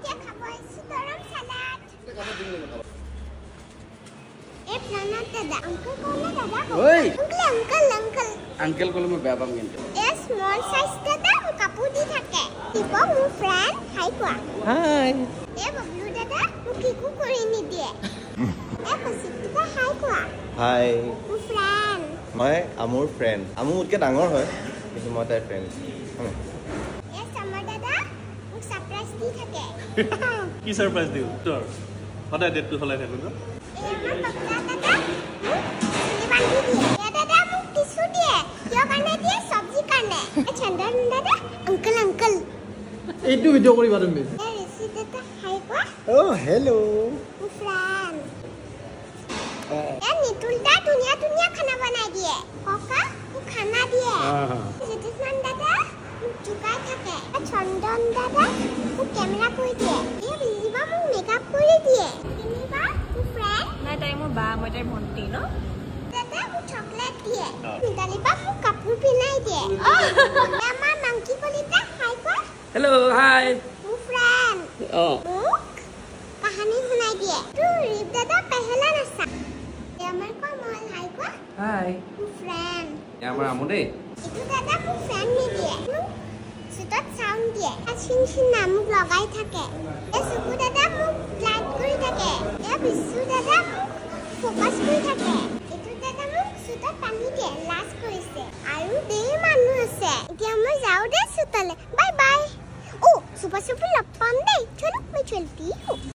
এতিয়া খাব আইছো গৰম সালাড এ প্লানত দাদা আঙ্কেল কোনে দাদা ওই আঙ্কেল আঙ্কেল কলে মই বেয়া পাম কিন্তু এ স্মল সাইজ দাদা কাপোৰ দি থাকে দিব মোৰ ফ্ৰেন্ড হাই কোৱা হাই এ ববলু দাদা মোক কিকু কৰি নিদিয়ে এ পচিকা হাই কোৱা হাই মোৰ ফ্ৰেন্ড মই আমুৰ ফ্ৰেন্ড আমু মোতকে ডাঙৰ হয় কিন্তু মই তাইৰ ফ্ৰেন্ড এ সামাৰ দাদা মোক সাৰপ্ৰাইজ দি থাকে কি সাৰপ্ৰাইজ দিও তোৰ সদায় ডেটটো চলাই থাকো ন এ আমাৰ পাপা দাদা বান্ধি দিয়ে এ দাদা মোক টিসু দিয়ে কিয় কাৰণে দিয়ে সবজি কাৰণে এ চন্দন দাদা আঙ্কেল এইটো ভিডিও কৰিবা তুমি এ ঋষি দাদা হাই কোৱা ও হেল্ল' মোৰ ফ্ৰেন্ড এ নিতুল দা ধুনীয়া খানা বনাই দিয়ে ককা মোক খানা দিয়ে জিতুমান দাদা মোক জুকাই থাকে এ চন্দন দাদা মোক কেমেৰা কৰি দিয়ে এ বিজিবা মোক মেকআপ কৰি দিয়ে কিনিবা মোৰ ফ্ৰেন্ড নাই তাই মোৰ বা মই তাইৰ ভণ্টি ন দাদা মোক চকলেট দিয়ে মিতালিবা মোক কাপোৰ পিনাই দিয়ে আমাৰ মাংকি কলিতা হাই কোৱা হেল্ল' হাই মোৰ ফ্ৰেন্ড মোক কাহানী শুনাই দিয়ে তোৰ ৰিপ দাদা পেহেলা নাচা আমাৰ কোৱা মই হাই কোৱা হাই মোৰ ফ্ৰেন্ড আমাৰ আমু দেই এইটো দাদা মোক ফ্ৰেন্ড নিদিয়ে চুটত চাউণ্ড দিয়ে চিন নামুক লগাই থাকে এই চকু দাদা মোক লাইট কৰি থাকে এই বিশু দাদা মোক ফ'কাছ কৰি থাকে এইটো দাদা মোক চুটত টানি দিয়ে লাজ কৰিছে আৰু দেই মানুহ আছে এতিয়া মই যাওঁ দে চুটলে বাই বাই অ' চুপা চুপি লগ পাম দেই চলো মই চলতি